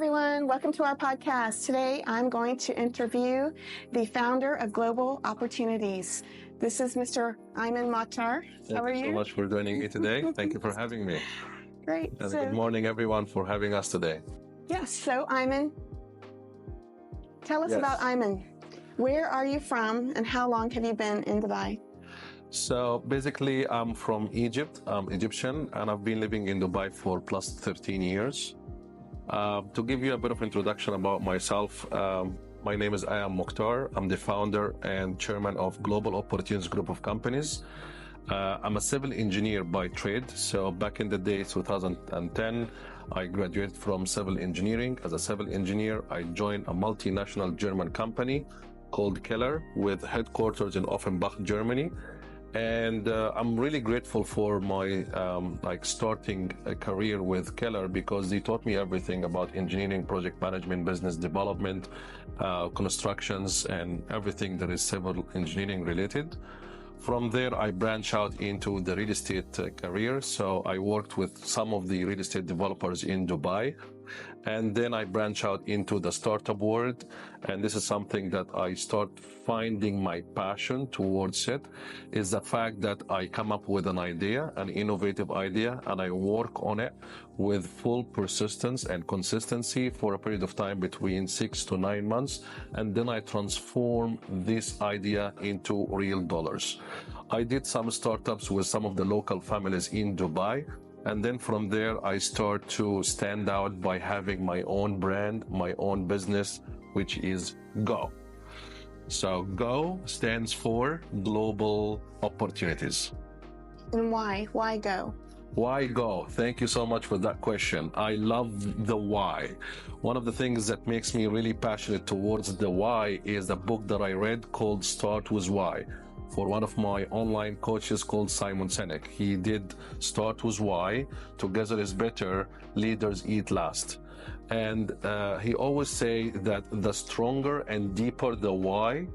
everyone. Welcome to our podcast. Today, I'm going to interview the founder of GlobL Opportunities. This is Mr. Ayman Mukhtar. How are you? Thank you so much for joining me today. Thank you for having me. Great. And good morning, everyone, for having us today. Yes. So, Ayman, tell us about Ayman. Where are you from and how long have you been in Dubai? So basically, I'm from Egypt. I'm Egyptian, and I've been living in Dubai for plus 13 years. To give you a bit of introduction about myself, my name is Ayman Mukhtar. I'm the founder and chairman of GlobL Opportunities Group of Companies. I'm a civil engineer by trade. So back in the day, 2010, I graduated from civil engineering. As a civil engineer, I joined a multinational German company called Keller with headquarters in Offenbach, Germany. And I'm really grateful for my starting a career with Keller because they taught me everything about engineering, project management, business development, constructions, and everything that is civil engineering related. From there, I branched out into the real estate career. So I worked with some of the real estate developers in Dubai. And then I branch out into the startup world. And this is something that I start finding my passion towards it, is the fact that I come up with an idea, an innovative idea, and I work on it with full persistence and consistency for a period of time between 6 to 9 months. And then I transform this idea into real dollars. I did some startups with some of the local families in Dubai. And then from there, I start to stand out by having my own brand, my own business, which is Go. So Go stands for Global Opportunities. And why? Why Go? Why Go? Thank you so much for that question. I love the why. One of the things that makes me really passionate towards the why is a book that I read called Start With Why, for one of my online coaches called Simon Sinek. He did Start With Why, Together is Better, Leaders Eat Last. And he always say that the stronger and deeper the why,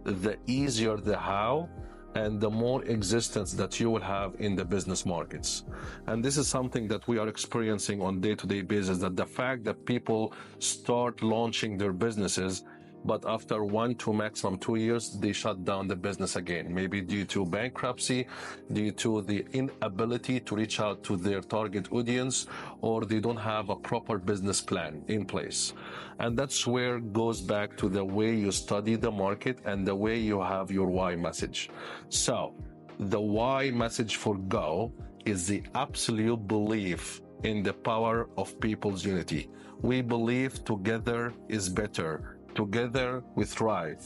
the easier the how, and the more existence that you will have in the business markets. And this is something that we are experiencing on day-to-day basis, that the fact that people start launching their businesses, but after 1 to maximum 2 years, they shut down the business again, maybe due to bankruptcy, due to the inability to reach out to their target audience, or they don't have a proper business plan in place. And that's where it goes back to the way you study the market and the way you have your why message. So the why message for Go is the absolute belief in the power of people's unity. We believe together is better. Together we thrive.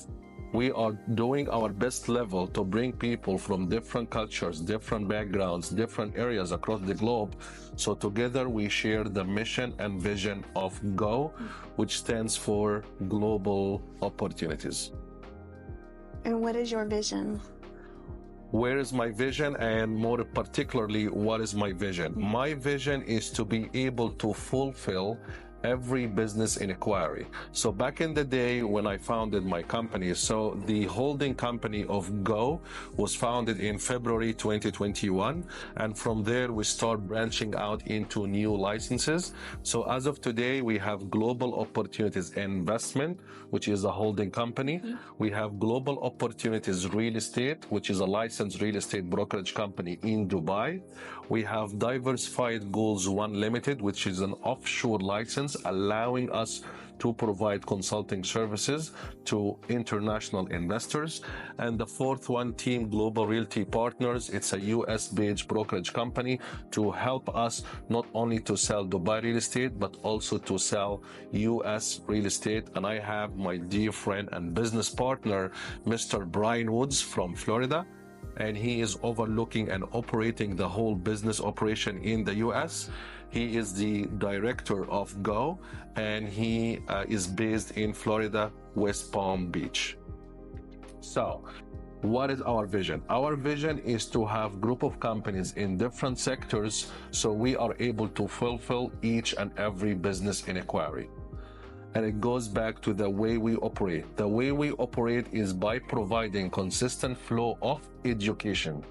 We are doing our best level to bring people from different cultures, different backgrounds, different areas across the globe. So together we share the mission and vision of Go, which stands for Global Opportunities. And what is your vision? Where is my vision, and more particularly, what is my vision? My vision is to be able to fulfill every business inquiry. So back in the day when I founded my company, so the holding company of Go was founded in February 2021. And from there, we start branching out into new licenses. So as of today, we have GlobL Opportunities Investment, which is a holding company. We have GlobL Opportunities Real Estate, which is a licensed real estate brokerage company in Dubai. We have Diversified Goals One Limited, which is an offshore license allowing us to provide consulting services to international investors. And the fourth one, Team Global Realty Partners. It's a US-based brokerage company to help us not only to sell Dubai real estate, but also to sell US real estate. And I have my dear friend and business partner, Mr. Brian Woods from Florida. And he is overlooking and operating the whole business operation in the US. He is the director of Go, and he is based in Florida, West Palm Beach. So, what is our vision? Our vision is to have a group of companies in different sectors so we are able to fulfill each and every business inquiry. And it goes back to the way we operate. The way we operate is by providing consistent flow of education.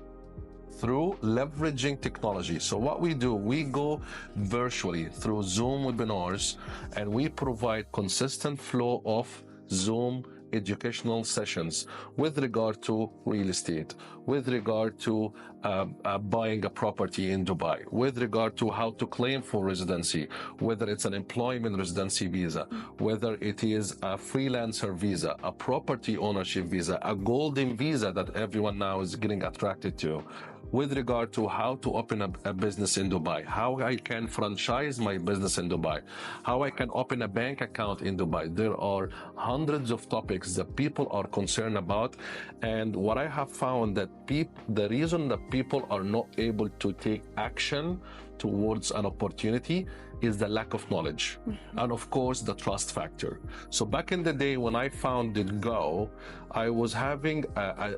through leveraging technology. So what we do, we go virtually through Zoom webinars, and we provide consistent flow of Zoom educational sessions with regard to real estate, with regard to buying a property in Dubai, with regard to how to claim for residency, whether it's an employment residency visa, whether it is a freelancer visa, a property ownership visa, a golden visa that everyone now is getting attracted to, with regard to how to open a business in Dubai, how I can franchise my business in Dubai, how I can open a bank account in Dubai. There are hundreds of topics that people are concerned about. And what I have found that the reason that people are not able to take action towards an opportunity is the lack of knowledge. And of course, the trust factor. So back in the day when I founded Go, I was having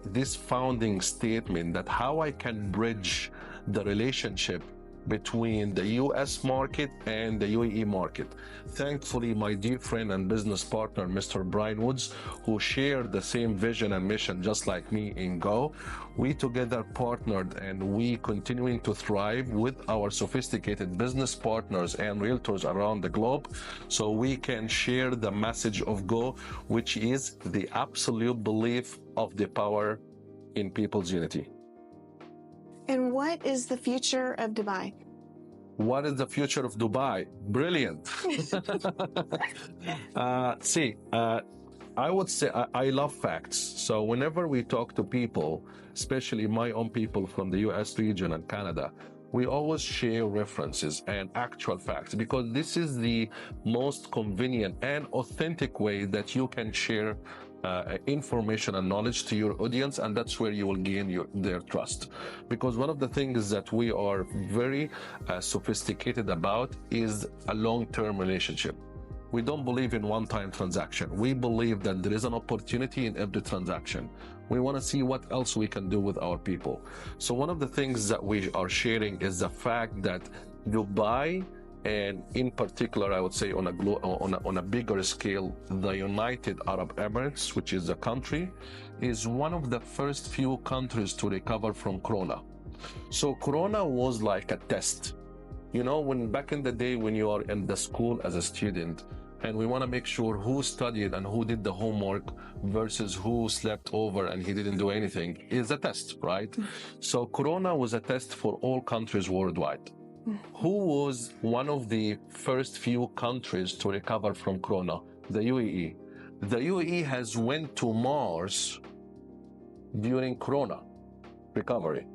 this founding statement that how I can bridge the relationship between the US market and the UAE market. Thankfully, my dear friend and business partner, Mr. Brian Woods, who shared the same vision and mission just like me in Go, we together partnered and we continuing to thrive with our sophisticated business partners and realtors around the globe so we can share the message of Go, which is the absolute belief of the power in people's unity. And what is the future of Dubai? What is the future of Dubai? Brilliant. I would say I love facts. So whenever we talk to people, especially my own people from the US region and Canada, we always share references and actual facts because this is the most convenient and authentic way that you can share information and knowledge to your audience, and that's where you will gain their trust. Because one of the things that we are very sophisticated about is a long-term relationship. We don't believe in one-time transaction. We believe that there is an opportunity in every transaction. We want to see what else we can do with our people. So one of the things that we are sharing is the fact that Dubai, and in particular, I would say on a bigger scale, the United Arab Emirates, which is a country, is one of the first few countries to recover from Corona. So Corona was like a test. You know, when back in the day when you are in the school as a student, and we want to make sure who studied and who did the homework versus who slept over and he didn't do anything, is a test, right? So Corona was a test for all countries worldwide. Who was one of the first few countries to recover from Corona? The UAE. The UAE has went to Mars during Corona recovery,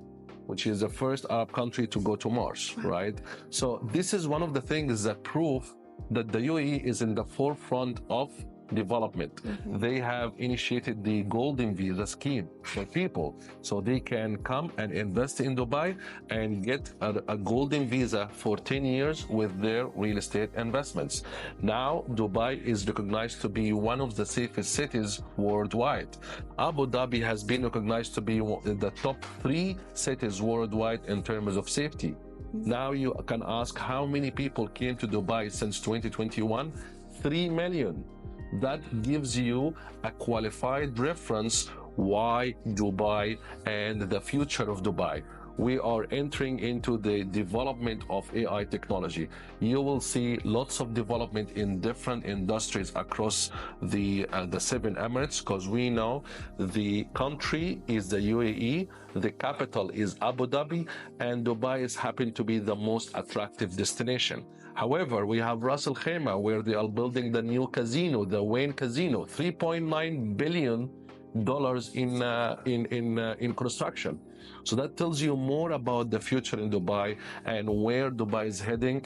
which is the first Arab country to go to Mars, right? So this is one of the things that prove that the UAE is in the forefront of development. They have initiated the golden visa scheme for people so they can come and invest in Dubai and get a golden visa for 10 years with their real estate investments. Now Dubai is recognized to be one of the safest cities worldwide. Abu Dhabi has been recognized to be the top 3 cities worldwide in terms of safety. Now you can ask how many people came to Dubai since 2021? 3 million. That gives you a qualified reference why Dubai and the future of Dubai. We are entering into the development of AI technology. You will see lots of development in different industries across the 7 Emirates, because we know the country is the UAE, the capital is Abu Dhabi, and Dubai is happen to be the most attractive destination. However, we have Ras Al Khaimah, where they are building the new casino, the Wayne Casino, $3.9 billion in construction. So that tells you more about the future in Dubai and where Dubai is heading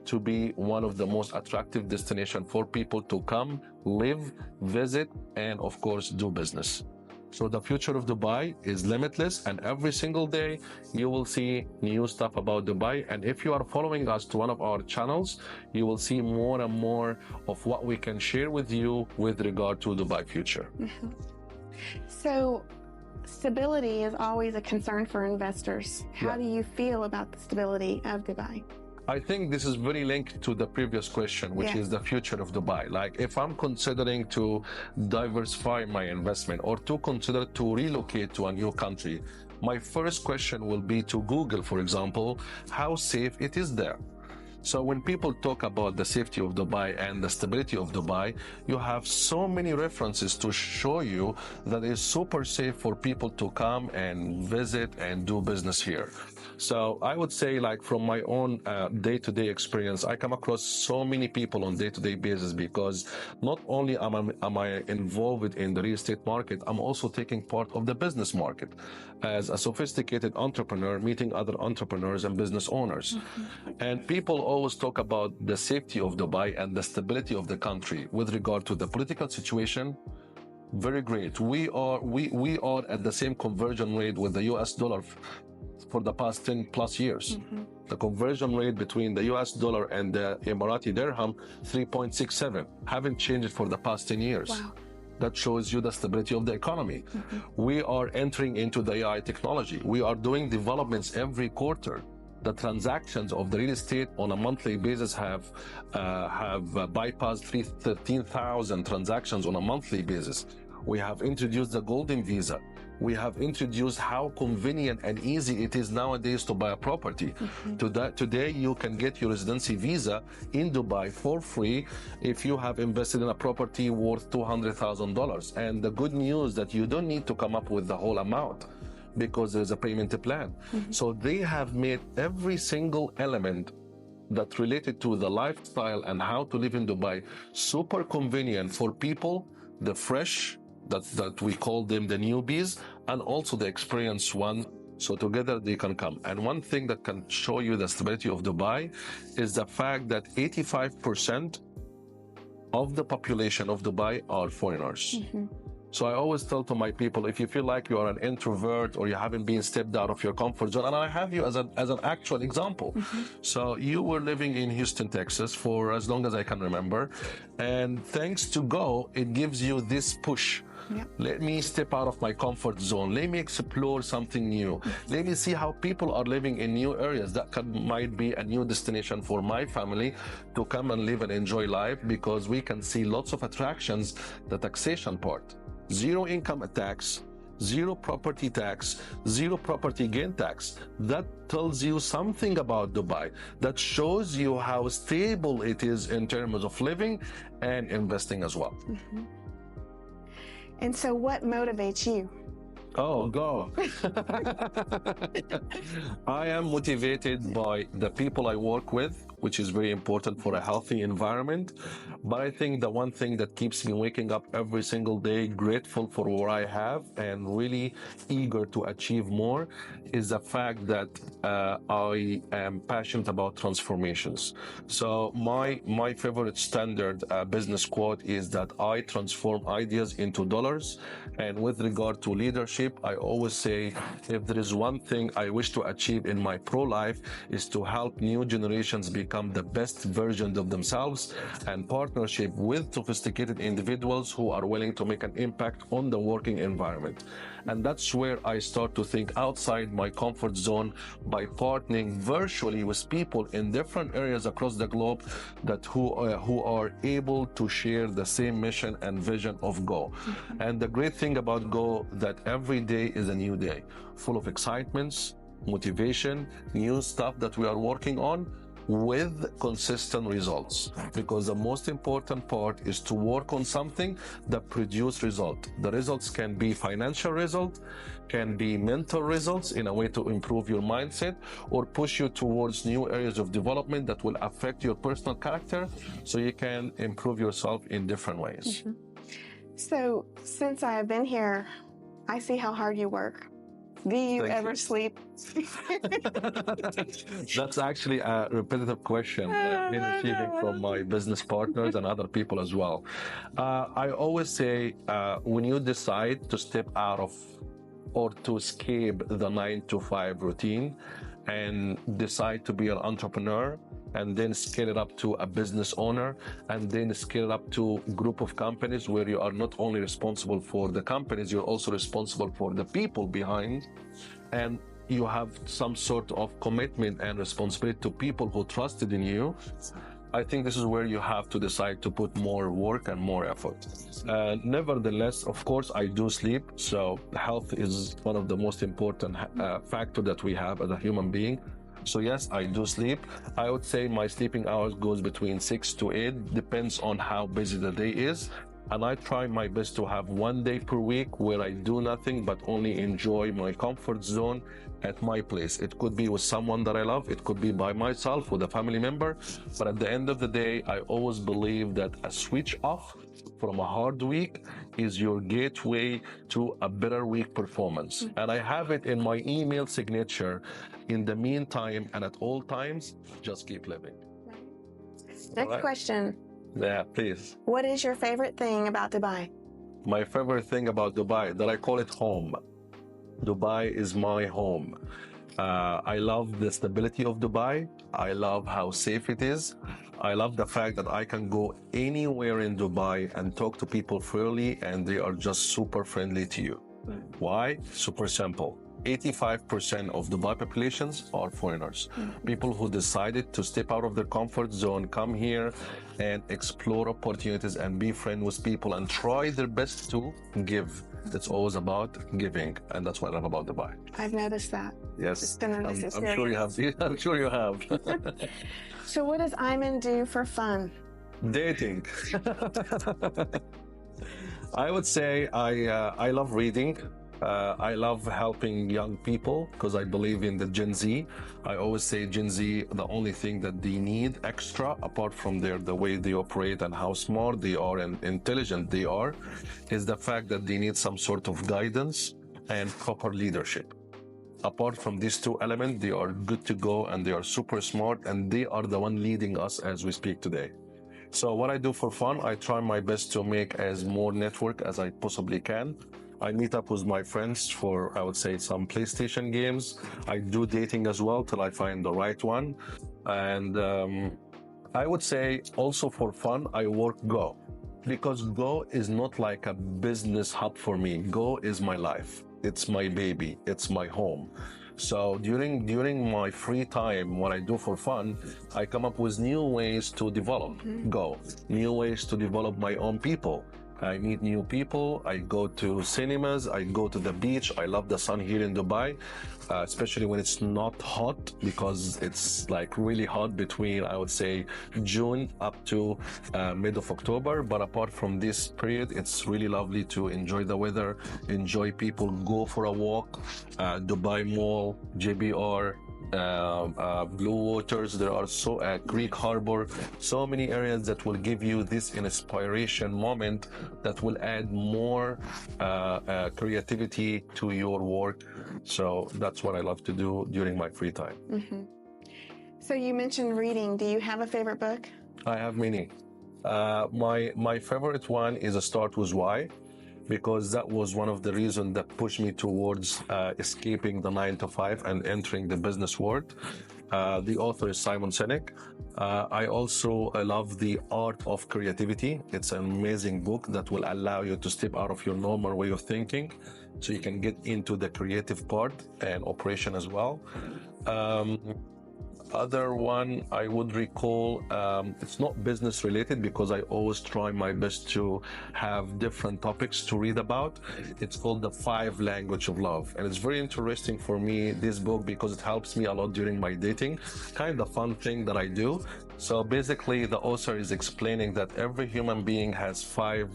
to be one of the most attractive destinations for people to come, live, visit, and of course, do business. So the future of Dubai is limitless, and every single day you will see new stuff about Dubai. And if you are following us to one of our channels, you will see more and more of what we can share with you with regard to Dubai future. So stability is always a concern for investors. How do you feel about the stability of Dubai? I think this is very linked to the previous question, which is the future of Dubai. Like if I'm considering to diversify my investment or to consider to relocate to a new country, my first question will be to Google, for example, how safe it is there. So when people talk about the safety of Dubai and the stability of Dubai, you have so many references to show you that it's super safe for people to come and visit and do business here. So I would say, like, from my own day-to-day experience, I come across so many people on day-to-day basis, because not only am I involved in the real estate market, I'm also taking part of the business market as a sophisticated entrepreneur, meeting other entrepreneurs and business owners. And people always talk about the safety of Dubai and the stability of the country with regard to the political situation. Very great. We are at the same conversion rate with the US dollar for the past 10 plus years. The conversion rate between the US dollar and the Emirati dirham, 3.67, haven't changed for the past 10 years. Wow. That shows you the stability of the economy. We are entering into the AI technology. We are doing developments every quarter. The transactions of the real estate on a monthly basis have bypassed 13,000 transactions on a monthly basis. We have introduced the golden visa. We have introduced how convenient and easy it is nowadays to buy a property. Today, you can get your residency visa in Dubai for free if you have invested in a property worth $200,000. And the good news that you don't need to come up with the whole amount, because there's a payment plan. So they have made every single element that related to the lifestyle and how to live in Dubai super convenient for people, the fresh, that we call them the newbies, and also the experienced one. So together they can come. And one thing that can show you the stability of Dubai is the fact that 85% of the population of Dubai are foreigners. So I always tell to my people, if you feel like you are an introvert or you haven't been stepped out of your comfort zone, and I have you as an actual example. So you were living in Houston, Texas for as long as I can remember. And thanks to Go, it gives you this push. Let me step out of my comfort zone. Let me explore something new. Let me see how people are living in new areas. That might be a new destination for my family to come and live and enjoy life, because we can see lots of attractions, the taxation part. Zero income tax, zero property tax, zero property gain tax. That tells you something about Dubai. That shows you how stable it is in terms of living and investing as well. And so what motivates you? Oh, go. I am motivated by the people I work with, which is very important for a healthy environment. But I think the one thing that keeps me waking up every single day, grateful for what I have and really eager to achieve more, is the fact that I am passionate about transformations. So my favorite standard business quote is that I transform ideas into dollars. And with regard to leadership, I always say, if there is one thing I wish to achieve in my pro-life, is to help new generations become the best versions of themselves, and partnership with sophisticated individuals who are willing to make an impact on the working environment. And that's where I start to think outside my comfort zone by partnering virtually with people in different areas across the globe that who are able to share the same mission and vision of Go. And the great thing about Go, that every day is a new day, full of excitements, motivation, new stuff that we are working on, with consistent results. Because the most important part is to work on something that produce result. The results can be financial result, can be mental results in a way to improve your mindset, or push you towards new areas of development that will affect your personal character, so you can improve yourself in different ways. So since I have been here, I see how hard you work. Do you ever sleep? That's actually a repetitive question I've been receiving from my business partners and other people as well. I always say, when you decide to step out of or to escape the 9-to-5 routine and decide to be an entrepreneur, and then scale it up to a business owner, and then scale it up to a group of companies where you are not only responsible for the companies, you're also responsible for the people behind, and you have some sort of commitment and responsibility to people who trusted in you. I think this is where you have to decide to put more work and more effort. Nevertheless, of course, I do sleep. So health is one of the most important factor that we have as a human being. So yes, I do sleep. I would say my sleeping hours goes between 6 to 8, depends on how busy the day is. And I try my best to have one day per week where I do nothing but only enjoy my comfort zone at my place. It could be with someone that I love, it could be by myself with a family member, but at the end of the day, I always believe that a switch off from a hard week is your gateway to a better week performance. And I have it in my email signature. In the meantime and at all times, just keep living. Next question. Yeah, please. What is your favorite thing about Dubai? My favorite thing about Dubai, that I call it home. Dubai is my home. I love the stability of Dubai. I love how safe it is. I love the fact that I can go anywhere in Dubai and talk to people freely and they are just super friendly to you. Why? Super simple. 85% of Dubai populations are foreigners. People who decided to step out of their comfort zone, come here and explore opportunities and be friends with people and try their best to give. It's always about giving, and that's what I love about Dubai. I've noticed that. Yes, It's been a nice I'm sure you have. I'm sure you have. So what does Ayman do for fun? Dating. I would say I love reading. I love helping young people because I believe in the Gen Z. I always say Gen Z, the only thing that they need extra, apart from the way they operate and how smart they are and intelligent they are, is the fact that they need some sort of guidance and proper leadership. Apart from these two elements, they are good to go and they are super smart and they are the one leading us as we speak today. So what I do for fun, I try my best to make as more network as I possibly can. I meet up with my friends for, I would say, some PlayStation games. I do dating as well till I find the right one. And I would say also for fun, I work Go. Because Go is not like a business hub for me. Go is my life. It's my baby. It's my home. So during my free time, what I do for fun, I come up with new ways to develop Go, new ways to develop my own people. I meet new people, I go to cinemas, I go to the beach. I love the sun here in Dubai, especially when it's not hot, because it's like really hot between, I would say, June up to mid of October. But apart from this period, it's really lovely to enjoy the weather, enjoy people, go for a walk, Dubai Mall, JBR, Blue Waters, there are Greek Harbor, so many areas that will give you this inspiration moment that will add more creativity to your work. So that's what I love to do during my free time. So you mentioned reading. Do you have a favorite book? I have many. My favorite one is A Start With Why, because that was one of the reasons that pushed me towards escaping the 9 to 5 and entering the business world. The author is Simon Sinek. I also love The Art of Creativity. It's an amazing book that will allow you to step out of your normal way of thinking so you can get into the creative part and operation as well. Other one I would recall, it's not business related because I always try my best to have different topics to read about. It's called The 5 Language of Love. And it's very interesting for me, this book, because it helps me a lot during my dating, kind of fun thing that I do. So basically the author is explaining that every human being has 5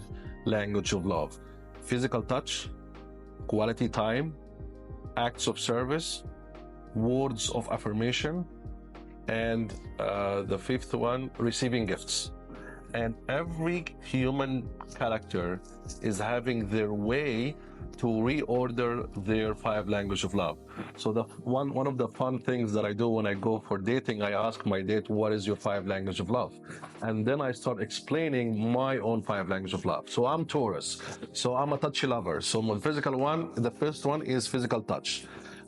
language of love: physical touch, quality time, acts of service, words of affirmation, and the 5th one, receiving gifts. And every human character is having their way to reorder their 5 language of love. So the one of the fun things that I do when I go for dating, I ask my date, what is your 5 language of love? And then I start explaining my own 5 language of love. So I'm Taurus, so I'm a touchy lover. So my physical one, the first one is physical touch.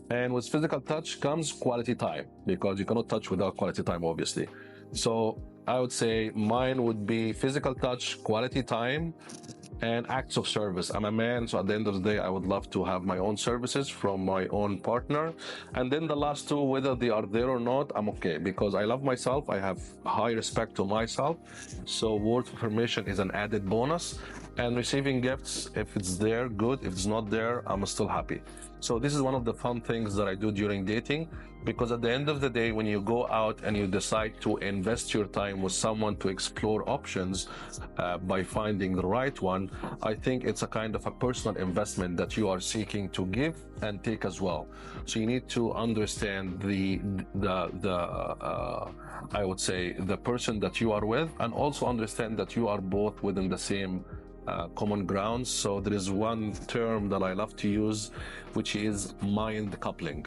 And with physical touch comes quality time, because you cannot touch without quality time, obviously. So I would say mine would be physical touch, quality time, and acts of service. I'm a man, so at the end of the day, I would love to have my own services from my own partner. And then the last two, whether they are there or not, I'm okay, because I love myself. I have high respect to myself. So word of affirmation is an added bonus. And receiving gifts, if it's there, good. If it's not there, I'm still happy. So this is one of the fun things that I do during dating, because at the end of the day, when you go out and you decide to invest your time with someone to explore options by finding the right one, I think it's a kind of a personal investment that you are seeking to give and take as well. So you need to understand I would say the person that you are with, and also understand that you are both within the same common grounds. So there is one term that I love to use, which is mind coupling.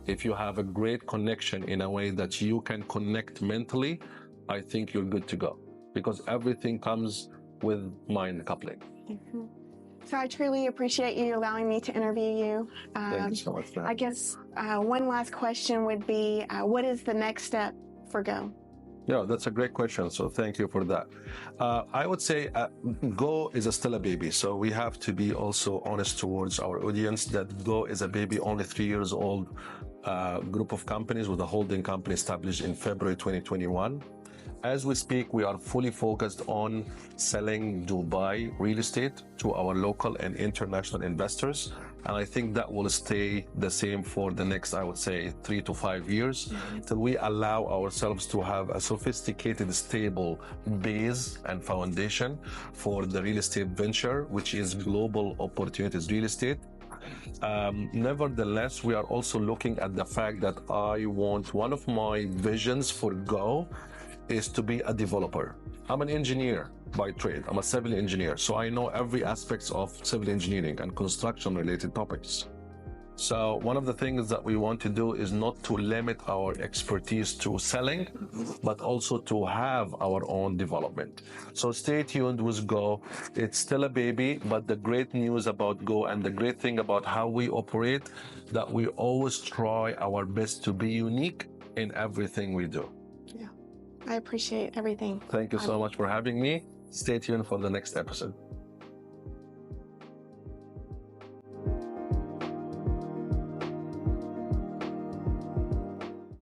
If you have a great connection in a way that you can connect mentally, I think you're good to go, because everything comes with mind coupling. Mhm. So I truly appreciate you allowing me to interview you. Thank you so much for that. I guess one last question would be, what is the next step for Go? Yeah, that's a great question. So thank you for that. I would say Go is still a baby. So we have to be also honest towards our audience that Go is a baby, only 3 years old group of companies with a holding company established in February 2021. As we speak, we are fully focused on selling Dubai real estate to our local and international investors. And I think that will stay the same for the next, I would say, 3 to 5 years, till we allow ourselves to have a sophisticated, stable base and foundation for the real estate venture, which is Global Opportunities Real Estate. Nevertheless, we are also looking at the fact that one of my visions for Go is to be a developer. I'm an engineer by trade. I'm a civil engineer, so I know every aspect of civil engineering and construction related topics. So one of the things that we want to do is not to limit our expertise to selling, but also to have our own development. So stay tuned with Go. It's still a baby, but the great news about Go and the great thing about how we operate, that we always try our best to be unique in everything we do. Yeah, I appreciate everything. Thank you so much for having me. Stay tuned for the next episode.